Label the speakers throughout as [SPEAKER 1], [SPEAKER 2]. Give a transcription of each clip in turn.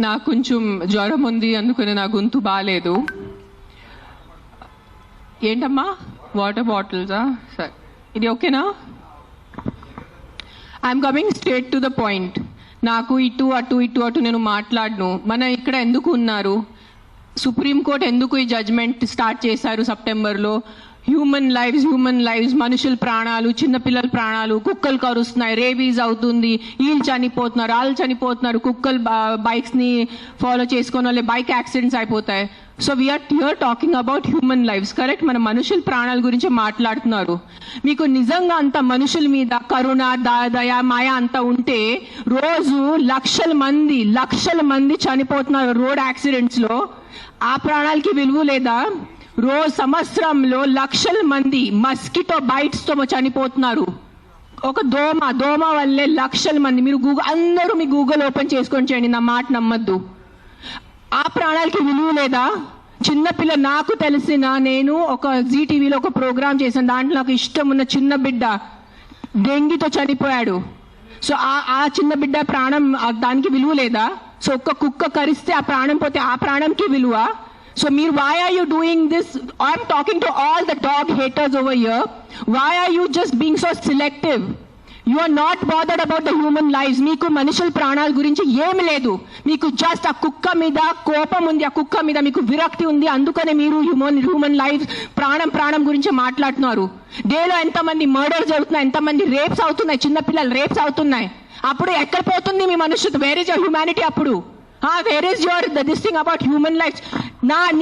[SPEAKER 1] నాకు కొంచెం జ్వరం ఉంది, అందుకని నా గొంతు బాగాలేదు. ఏంటమ్మా వాటర్ బాటిల్సా? సరే, ఇది ఓకేనా? I'm coming straight to the point. నాకు ఇటు అటు నేను మాట్లాడను. మన ఇక్కడ ఎందుకు ఉన్నారు? సుప్రీంకోర్టు ఎందుకు ఈ జడ్జ్మెంట్ స్టార్ట్ చేశారు సెప్టెంబర్లో? హ్యూమన్ లైవ్స్, మనుషుల ప్రాణాలు, చిన్నపిల్లల ప్రాణాలు, కుక్కలు కరుస్తున్నాయి, రేబీస్ అవుతుంది, వీళ్ళు చనిపోతున్నారు, వాళ్ళు చనిపోతున్నారు, కుక్కలు బైక్స్ ని ఫాలో చేసుకున్న వాళ్ళే బైక్ యాక్సిడెంట్స్ అయిపోతాయి. So we're here talking about human lives, correct? మన మనుషుల ప్రాణాల గురించి మాట్లాడుతున్నారు. మీకు నిజంగా అంత మనుషుల మీద కరుణ, దయ, మాయ అంత ఉంటే రోజు లక్షల మంది చనిపోతున్నారు రోడ్ యాక్సిడెంట్స్ లో. ఆ ప్రాణాలకి విలువ లేదా? రోజు సంవత్సరంలో లక్షల మంది మస్కిటో బైట్స్ తో చనిపోతున్నారు. ఒక దోమ వల్లే లక్షల మంది. మీరు అందరూ మీ గూగుల్ ఓపెన్ చేసుకొని చేయండి, నా మాట నమ్మద్దు. ఆ ప్రాణాలకి విలువ లేదా? చిన్నపిల్ల, నాకు తెలిసిన, నేను ఒక జీటీవీలో ఒక ప్రోగ్రామ్ చేశాను, దాంట్లో నాకు ఇష్టం ఉన్న చిన్న బిడ్డ డెంగీతో చనిపోయాడు. సో ఆ చిన్న బిడ్డ ప్రాణం, దానికి విలువ లేదా? సో ఒక్క కుక్క కరిస్తే ఆ ప్రాణం పోతే ఆ ప్రాణంకి విలువ? So why are you doing this? I'm talking to all the dog haters over here. Why are you just being so selective? You are not bothered about the human lives. మీకు మనుషుల ప్రాణాల గురించి ఏమి లేదు. మీకు జస్ట్ ఆ కుక్క మీద కోపం ఉంది, ఆ కుక్క మీద మీకు విరక్తి ఉంది. అందుకనే మీరు హ్యూమన్ లైఫ్, ప్రాణం గురించి మాట్లాడుతున్నారు. డేలో ఎంతమంది మర్డర్ జరుగుతున్నాయి, ఎంతమంది రేప్స్ అవుతున్నాయి, చిన్నపిల్లలు రేప్స్ అవుతున్నాయి. అప్పుడు ఎక్కడ పోతుంది మీ మనుషులు? Where is your humanity? అప్పుడు where is your this thing about human lifes?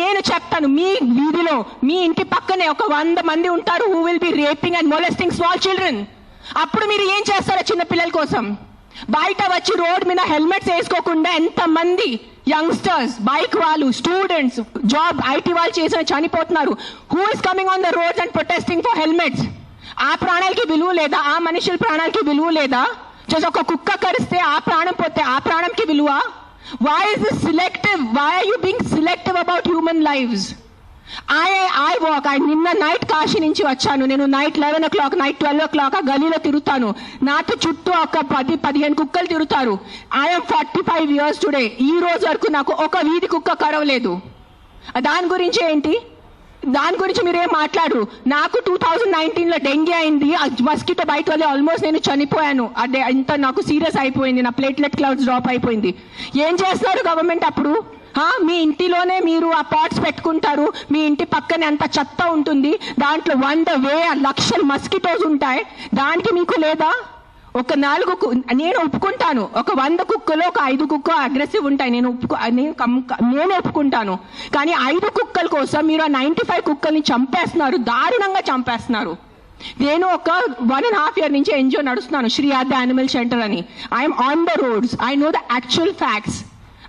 [SPEAKER 1] నేను చెప్తాను, మీ వీధిలో, మీ ఇంటి పక్కనే ఒక 100 మంది ఉంటారు who will be raping and molesting small children. అప్పుడు మీరు ఏం చేస్తారో చిన్న పిల్లల కోసం? బయట వచ్చి రోడ్ మీద హెల్మెట్స్ వేసుకోకుండా ఎంతమంది యంగ్స్టర్స్, బైక్ వాళ్ళు, స్టూడెంట్స్, జాబ్ ఐటీ వాళ్ళు చేసిన చనిపోతున్నారు. Who is coming on the roads and protesting for helmets? ఆ ప్రాణాలకి విలువ లేదా? ఆ మనుషుల ప్రాణాలకి విలువ లేదా? ఒక కుక్క కరిస్తే ఆ ప్రాణం పోతే ఆ ప్రాణంకి విలువ? Why is this selective? Why are you being selective about human lives? I walk. నిన్న నైట్ కాశీ నుంచి వచ్చాను. నేను నైట్ 11 o'clock, నైట్ 12 o'clock ఆ గలీలో తిరుగుతాను. నాతో చుట్టూ ఒక 10-15 కుక్కలు తిరుగుతారు. I'm 45 years today. ఈ రోజు వరకు నాకు ఒక వీధి కుక్క కరవలేదు. దాని గురించి ఏంటి? దాని గురించి మీరేం మాట్లాడరు. నాకు 2019లో డెంగీ అయింది, మస్కిటో బైట్ వల్ల ఆల్మోస్ట్ నేను చనిపోయాను. అదే ఇంత నాకు సీరియస్ అయిపోయింది, నా ప్లేట్లెట్ కౌంట్స్ డ్రాప్ అయిపోయింది. ఏం చేస్తున్నారు గవర్నమెంట్ అప్పుడు? మీ ఇంటిలోనే మీరు ఆ పాట్స్ పెట్టుకుంటారు, మీ ఇంటి పక్కనే అంత చెత్త ఉంటుంది, దాంట్లో 100,000 లక్షల మస్కిటోస్ ఉంటాయి. దానికి మీకు లేదా? ఒక 4 నేను ఒప్పుకుంటాను, ఒక 100 కుక్కలు ఒక 5 కుక్క అగ్రెసివ్ ఉంటాయి, నేను ఒప్పుకుంటాను. కానీ 5 కుక్కల కోసం మీరు ఆ 95 కుక్కల్ని చంపేస్తున్నారు, దారుణంగా చంపేస్తున్నారు. నేను ఒక 1.5 year నుంచి ఎన్జిఓ నడుస్తున్నాను, శ్రీ ఆద్య యానిమల్ షెల్టర్ అని. I'm on the roads. I know the actual facts.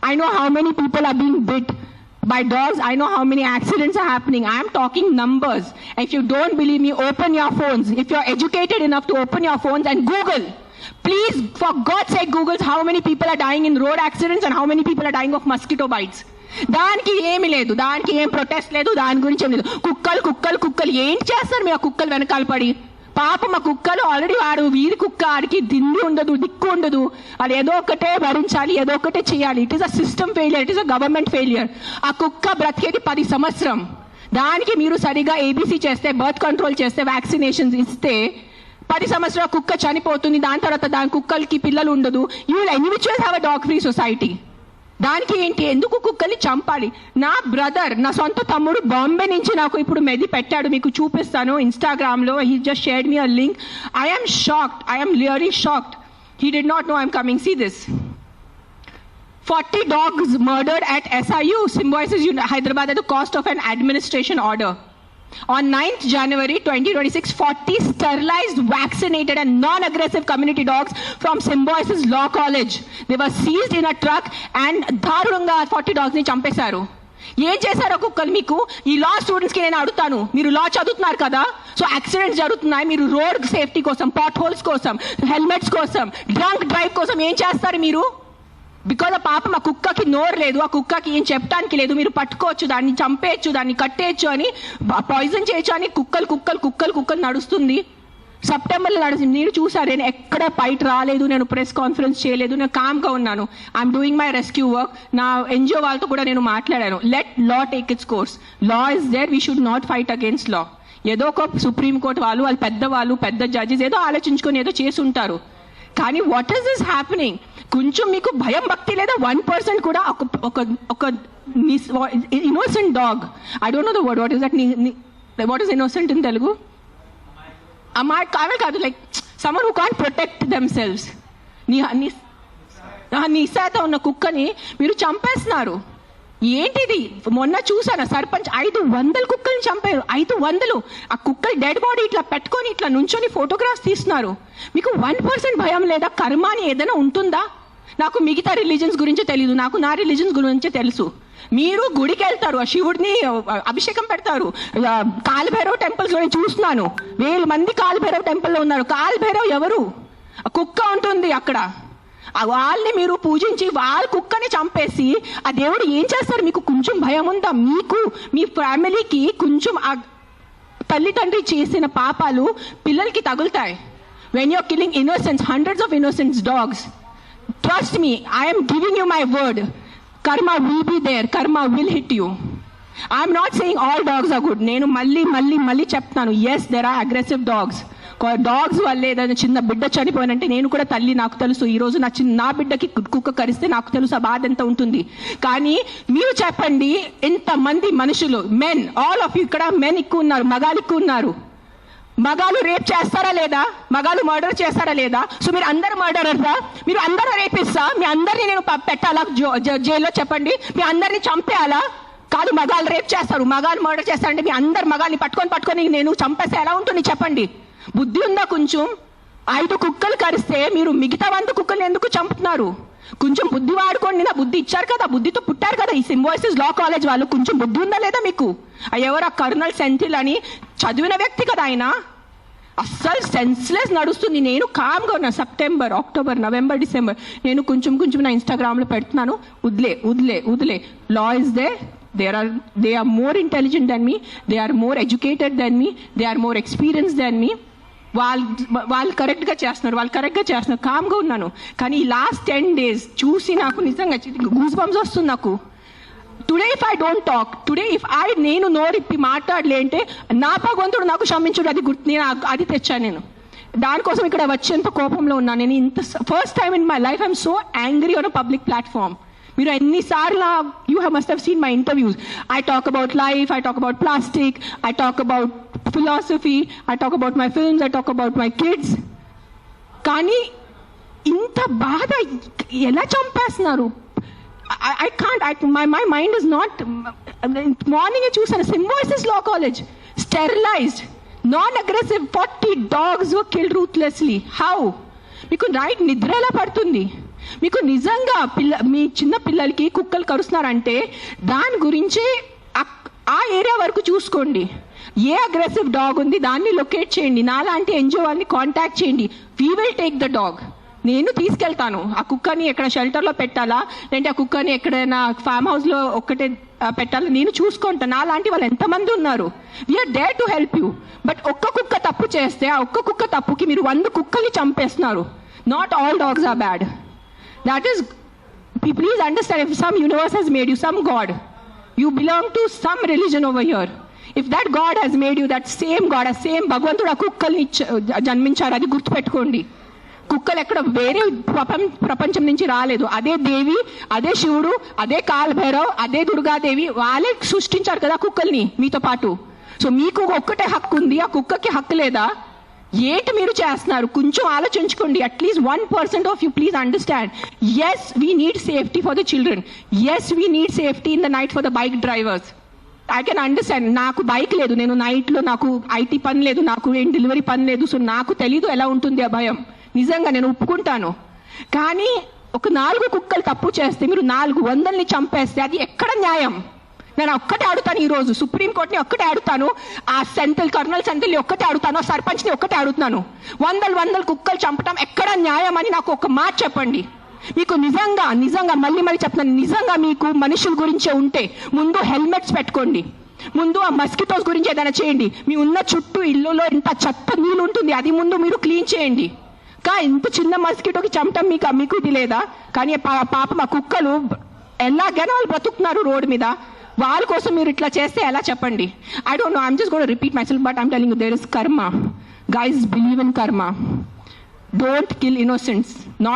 [SPEAKER 1] I know how many people are being bit by dogs. I know how many accidents are happening. I am talking numbers. If you don't believe me, open your phones. If you are educated enough to open your phones and Google. Please, for God's sake, Google how many people are dying in road accidents and how many people are dying of mosquito bites. దానికి ఏమి లేదు, దానికి ఏం protest లేదు, దాని గురించి ఏం లేదు. కుక్కలు ఏం చేస్తారు మీ ఆ కుక్కలు వెనకాల పడి? పాపం ఆ కుక్కలు ఆల్రెడీ వాడు వీధి కుక్క, ఆడికి దిండి ఉండదు, దిక్కు ఉండదు. అది ఏదో ఒకటే భరించాలి, ఏదో ఒకటే చేయాలి. It is a system failure, it is a government failure. ఆ కుక్క బ్రతికేది 10 సంవత్సరం. దానికి మీరు సరిగా ఏబీసీ చేస్తే, బర్త్ కంట్రోల్ చేస్తే, వ్యాక్సినేషన్స్ ఇస్తే 10 సంవత్సరాల కుక్క చనిపోతుంది. దాని తర్వాత దాని కుక్కలకి పిల్లలు ఉండదు. You will any which have a dog free society. దానికి ఏంటి? ఎందుకు కుక్కల్ని చంపాలి? నా బ్రదర్, నా సొంత తమ్ముడు బాంబే నుంచి నాకు ఇప్పుడు మెది పెట్టాడు, మీకు చూపిస్తాను ఇన్స్టాగ్రామ్ లో. He just shared me a link. I am shocked. I am really shocked. He did not know I'm coming. See this. 40 dogs murdered at SIU, Symbiosis Hyderabad at the cost of an administration order. On 9th January 2026, 40 sterilized, vaccinated and non-aggressive community dogs from Symbiosis Law College. They were seized in a truck and దారుణంగా 40 dogs ని చంపేశారు. ఏం చేశారు కుక్కలు మీకు? ఈ లా students కి నేను అడుగుతాను, మీరు లా చదువుతున్నారు కదా, సో యాక్సిడెంట్స్ జరుగుతున్నాయి, మీరు రోడ్ సేఫ్టీ కోసం, పాట్ హోల్స్ కోసం, హెల్మెట్స్ కోసం, డ్రంక్ డ్రైవ్ కోసం ఏం చేస్తారు మీరు? బికాజ్ ఆ పాపం ఆ కుక్కకి నోరు లేదు, ఆ కుక్కకి ఏం చెప్పడానికి లేదు. మీరు పట్టుకోవచ్చు, దాన్ని చంపేయచ్చు, దాన్ని కట్టేయచ్చు అని, పాయిజన్ చేయొచ్చు అని కుక్కలు నడుస్తుంది. సెప్టెంబర్లో నడిచింది. మీరు చూసారు, నేను ఎక్కడ బయట రాలేదు, నేను ప్రెస్ కాన్ఫరెన్స్ చేయలేదు, నేను కామ్గా ఉన్నాను. I'm doing my rescue work. నా ఎన్జిఓ వాళ్ళతో కూడా నేను మాట్లాడాను. Let law take its course. Law is there, we should not fight against law. ఏదో ఒక సుప్రీంకోర్టు వాళ్ళు పెద్దవాళ్ళు, పెద్ద జడ్జెస్ ఏదో ఆలోచించుకొని ఏదో చేసి ఉంటారు. కానీ వాట్ ఈస్ దిస్ హ్యాపెనింగ్? కొంచెం మీకు భయం భక్తి లేదా? 1% కూడా ఒక innocent dog, I don't know the word, what is that, what is innocent in Telugu? కాదు, like someone who can't protect themselves. నిశాత ఉన్న కుక్కని మీరు చంపేస్తున్నారు. ఏంటిది? మొన్న చూసాను, సర్పంచ్ 500 కుక్కల్ని చంపారు. 500. ఆ కుక్కలు డెడ్ బాడీ ఇట్లా పెట్టుకొని ఇట్లా నుంచొని ఫోటోగ్రాఫ్స్ తీస్తున్నారు. మీకు 1% భయం లేదా? కర్మ అని ఏదైనా ఉంటుందా? నాకు మిగతా రిలీజన్స్ గురించి తెలీదు, నాకు నా రిలీజన్స్ గురించి తెలుసు. మీరు గుడికి వెళ్తారు, ఆ శివుడిని అభిషేకం పెడతారు. కాలభైరవ్ టెంపుల్స్ లో నేను చూస్తున్నాను, 1000 మంది కాలభైరవ్ టెంపుల్లో ఉన్నారు. కాలభైరవ్ ఎవరు? ఆ కుక్క ఉంటుంది అక్కడ. వాళ్ళని మీరు పూజించి వాళ్ళ కుక్కని చంపేసి ఆ దేవుడు ఏం చేస్తారు? మీకు కొంచెం భయం ఉందా? మీకు మీ ఫ్యామిలీకి కొంచెం ఆ తల్లిదండ్రి చేసిన పాపాలు పిల్లలకి తగులుతాయి. When you're killing innocence, hundreds of innocence dogs, trust me, I am giving you my word, karma will be there, karma will hit you. I am not saying all dogs are good. నేను మళ్ళీ చెప్తాను, yes there are aggressive dogs. Dogs వల్ల ఏదైనా చిన్న బిడ్డ చనిపోయినంటే నేను కూడా తల్లి, నాకు తెలుసు. ఈరోజు నా బిడ్డకి కుక్క కరిస్తే నాకు తెలుసు ఆ బాధ ఎంత ఉంటుంది. కానీ మీరు చెప్పండి, ఎంతమంది మనుషులు, మెన్, ఆల్ ఆఫ్ యూ, ఇక్కడ మెన్ ఎక్కువ ఉన్నారు, మగాలు ఎక్కువ ఉన్నారు. మగాలు రేప్ చేస్తారా లేదా? మగాలు మర్డర్ చేస్తారా లేదా? సో మీరు అందరు మర్డరర్సా? మీరు అందరూ రేపిస్తా? మీ అందరినీ నేను పెట్టాలా జైల్లో? చెప్పండి, మీ అందరినీ చంపేయాలా? కాదు, మగాలు రేప్ చేస్తారు, మగాలు మర్డర్ చేస్తారంటే మీ అందరు మగాల్ని పట్టుకొని నేను చంపేస్తే ఎలా ఉంటుంది చెప్పండి? బుద్ధి ఉందా కొంచెం? 5 కుక్కలు కరిస్తే మీరు మిగతా 100 కుక్కల్ని ఎందుకు చంపుతున్నారు? కొంచెం బుద్ధి వాడుకోండి. నా బుద్ధి ఇచ్చారు కదా, బుద్ధితో పుట్టారు కదా ఈ సింబాయిసిస్ లా కాలేజ్ వాళ్ళు. కొంచెం బుద్ధి ఉందా లేదా మీకు? ఎవరు ఆ కర్నల్ సెంథిల్ అని చదివిన వ్యక్తి కదా ఆయన. అస్సలు సెన్స్లెస్ నడుస్తుంది. నేను కామ్గా ఉన్నా. సెప్టెంబర్, అక్టోబర్, నవంబర్, డిసెంబర్ నేను కొంచెం నా ఇన్స్టాగ్రామ్లో పెడుతున్నాను. వదిలే. Law is they. They are more intelligent than me, they are more educated than me, they are more experienced than me. వాళ్ళు కరెక్ట్గా చేస్తున్నారు, కామ్గా ఉన్నాను. కానీ ఈ లాస్ట్ 10 days చూసి నాకు నిజంగా గూస్ బంప్స్ వస్తుంది నాకు. Today if I don't talk, నేను నోరిప్పి మాట్లాడలే అంటే నా భగవంతుడు నాకు క్షమించుడు, అది నేను అది తెచ్చాను. నేను దానికోసం ఇక్కడ వచ్చేంత కోపంలో ఉన్నాను. నేను ఇంత first time in my life I'm so angry on a public platform. మీరు ఎన్నిసార్లు you must have seen my interviews. I talk about life, I talk about plastic, I talk about philosophy, I talk about my films, I talk about my kids. కానీ ఇంత బాధ ఎలా చంపేస్తున్నారు? I can't, my mind is not. Morning చూసాను, Symbiosis law college sterilised, non aggressive 40 dogs were killed ruthlessly. How? మీకు night నిద్ర ఎలా పడుతుంది? మీకు నిజంగా మీ చిన్న పిల్లలకి కుక్కలు కరుస్తున్నారంటే దాని గురించి ఆ ఏరియా వరకు చూసుకోండి. ఏ అగ్రెసివ్ డాగ్ ఉంది దాన్ని లొకేట్ చేయండి. నాలాంటి ఎన్జిఓ వాళ్ళని కాంటాక్ట్ చేయండి. We will take the dog. నేను తీసుకెళ్తాను. ఆ కుక్కని ఎక్కడ షెల్టర్లో పెట్టాలా, లేదంటే ఆ కుక్కని ఎక్కడైనా ఫామ్ హౌస్లో ఒక్కటే పెట్టాలా, నేను చూసుకుంటాను. నాలాంటి వాళ్ళు ఎంతమంది ఉన్నారు. We're there to help you. But ఒక్క కుక్క తప్పు చేస్తే ఆ ఒక్క కుక్క తప్పుకి మీరు 100 కుక్కల్ని చంపేస్తున్నారు. Not all dogs are bad. That is, please understand, if some universe has made you, some God, you belong to some religion over here. If that God has made you, that same God, a same భగవంతుడు ఆ కుక్కల్ని జన్మించారు, అది గుర్తుపెట్టుకోండి. కుక్కలు ఎక్కడ వేరే ప్రపంచం నుంచి రాలేదు. అదే దేవి, అదే శివుడు, అదే కాలభైరవ్, అదే దుర్గాదేవి, వాళ్ళే సృష్టించారు కదా కుక్కల్ని మీతో పాటు. సో మీకు ఒక్కటే హక్కు ఉంది, ఆ కుక్కకి హక్కు లేదా? ఏంటి మీరు చేస్తున్నారు? కొంచెం ఆలోచించుకోండి. At least 1% of you please understand. Yes we need safety for the children. Yes we need safety in the night for the bike drivers. I can understand. నాకు బైక్ లేదు, నేను నైట్లో నాకు ఐటీ పని లేదు, నాకు ఏం డెలివరీ పని లేదు. సో నాకు తెలీదు ఎలా ఉంటుంది ఆ భయం. నిజంగా నేను ఒప్పుకుంటాను. కానీ ఒక 4 కుక్కలు తప్పు చేస్తే మీరు 400ని చంపేస్తే అది ఎక్కడ న్యాయం? నేను ఒక్కటే అడుగుతాను, ఈరోజు సుప్రీంకోర్టుని ఒక్కటే అడుగుతాను, ఆ కర్నల్ సెంథిల్ని ఒక్కటే అడుగుతాను, ఆ సర్పంచ్ని ఒక్కటే అడుగుతాను. 100 కుక్కలు చంపడం ఎక్కడ న్యాయం అని నాకు ఒక మాట చెప్పండి. మీకు నిజంగా మళ్ళీ చెప్తున్నాను, నిజంగా మీకు మనుషుల గురించే ఉంటే ముందు హెల్మెట్స్ పెట్టుకోండి. ముందు ఆ మస్కిటోస్ గురించి ఏదైనా చేయండి. మీ ఉన్న చుట్టూ ఇల్లులో ఇంత చెత్త నీళ్ళు ఉంటుంది, అది ముందు మీరు క్లీన్ చేయండి. ఇంత చిన్న మస్కిటోకి చంపటం మీకు ఇది లేదా? కానీ పాప మా కుక్కలు ఎలాగైనా వాళ్ళు బ్రతుకుతున్నారు రోడ్డు మీద. వాళ్ళ కోసం మీరు ఇట్లా చేస్తే ఎలా చెప్పండి? I don't know, I'm just gonna repeat myself, but I'm telling you there is karma. Guys, believe in karma. Don't kill innocents.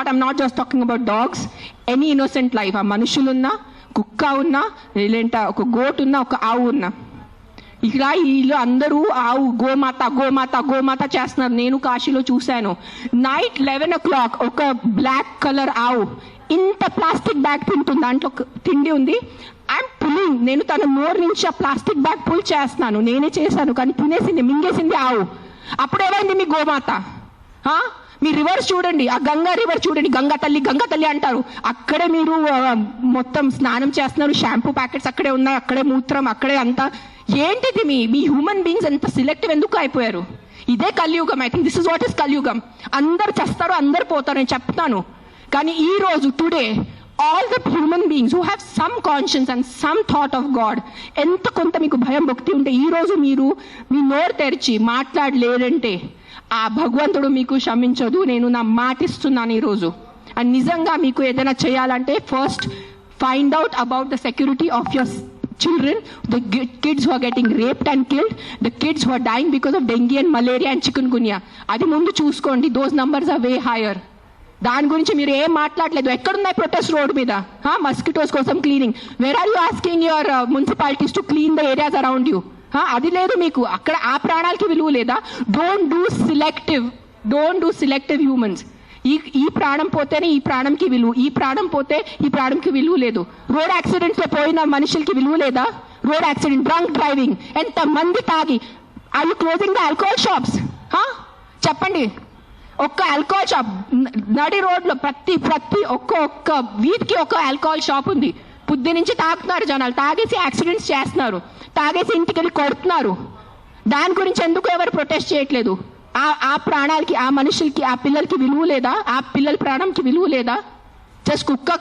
[SPEAKER 1] I'm not just talking about dogs, any innocent life. ఆ మనుషులున్నా, కుక్క ఉన్నా, లేదంటే ఒక goat ఉన్నా, ఒక ఆవు ఉన్నా, ఇక్కడ వీళ్ళు అందరూ ఆవు గోమాత గోమాత గోమాత చేస్తున్నారు. నేను కాశీలో చూశాను. నైట్ 11 o'clock ఒక బ్లాక్ కలర్ ఆవు ఇంత ప్లాస్టిక్ బ్యాగ్ తింటుంది, దాంట్లో తిండి ఉంది. ఐఎమ్ పుల్లింగ్, నేను తన నోరు నుంచి ఆ ప్లాస్టిక్ బ్యాగ్ పుల్ చేస్తున్నాను. నేనే చేశాను, కానీ తినేసింది, మింగేసింది ఆవు. అప్పుడేమైంది మీ గోమాత? మీ రివర్స్ చూడండి, ఆ గంగా రివర్ చూడండి, గంగా తల్లి అంటారు. అక్కడే మీరు మొత్తం స్నానం చేస్తున్నారు, షాంపూ ప్యాకెట్స్ అక్కడే ఉన్నాయి, అక్కడే మూత్రం, అక్కడే అంతా. ఏంటిది మీ హ్యూమన్ బీయింగ్స్ ఎంత సిలెక్టివ్ ఎందుకు అయిపోయారు? ఇదే కలియుగం. I think this is what is కలియుగం. అందరు చేస్తారు, అందరు పోతారు, నేను చెప్తాను. కానీ ఈ రోజు today all the human beings who have some conscience and some thought of God, ఎంత కొంత మీకు భయం భక్తి ఉంటే ఈ రోజు మీరు మీ నోరు తెరిచి మాట్లాడలేరంటే ఆ భగవంతుడు మీకు క్షమించదు. నేను నా మాటిస్తున్నాను ఈరోజు. అండ్ నిజంగా మీకు ఏదైనా చేయాలంటే first find out about the security of your children, the kids who are getting raped and killed, the kids who are dying because of dengue and malaria and chikungunya. అది ముందు చూసుకోండి. those numbers are way higher. దాని గురించి మీరు ఏం మాట్లాడలేదు. ఎక్కడున్నాయి protest road మీద? మస్కిటోస్ కోసం cleaning. Where are you asking your municipalities to clean the areas around you? అది లేదు మీకు. అక్కడ ఆ ప్రాణాలకి విలువ లేదా? Don't do selective humans. ఈ ప్రాణం పోతేనే ఈ ప్రాణంకి విలువ, ఈ ప్రాణం పోతే ఈ ప్రాణంకి విలువ లేదు. రోడ్ యాక్సిడెంట్స్ లో పోయిన మనుషులకి విలువ లేదా? రోడ్ యాక్సిడెంట్, డ్రంక్ డ్రైవింగ్, ఎంత మంది తాగి. Are you closing the alcohol shops? చెప్పండి. ఒక్క ఆల్కహాల్ షాప్ నడి రోడ్లో ప్రతి ఒక్క వీధికి ఒక ఆల్కహాల్ షాప్ ఉంది. పొద్దు నుంచి తాగుతున్నారు జనాలు, తాగేసి యాక్సిడెంట్స్ చేస్తున్నారు, తాగేసి ఇంటికి వెళ్ళి కొడుతున్నారు. దాని గురించి ఎందుకు ఎవరు ప్రొటెస్ట్ చేయట్లేదు? ఆ ప్రాణాలకి, ఆ మనుషులకి, ఆ పిల్లలకి విలువ లేదా? ఆ పిల్లల ప్రాణంకి విలువ లేదా? జస్ట్ కుక్క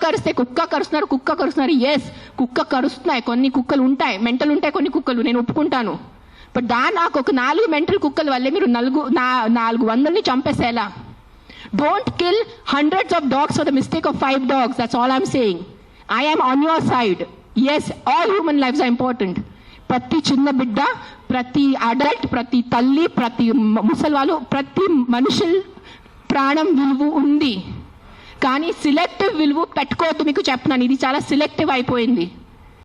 [SPEAKER 1] కరుస్తున్నారు. ఎస్, కుక్క కరుస్తున్నాయి. కొన్ని కుక్కలు ఉంటాయి, మెంటల్ ఉంటాయి కొన్ని కుక్కలు, నేను ఒప్పుకుంటాను. బట్ నాకు ఒక 4 మెంటల్ కుక్కల వల్లే మీరు 400ని చంపేసేలా? Don't kill hundreds of dogs for the mistake of 5 dogs. That's all I'm saying. I am on your side. Yes, all human lives are important. ప్రతి చిన్న బిడ్డ, ప్రతి అడల్ట్, ప్రతి తల్లి, ప్రతి ముసలివాళ్ళు, ప్రతి మనుషుల ప్రాణం విలువ ఉంది. కానీ సిలెక్టివ్ విలువ పెట్టుకోవద్దు. మీకు చెప్తున్నాను, ఇది చాలా సిలెక్టివ్ అయిపోయింది.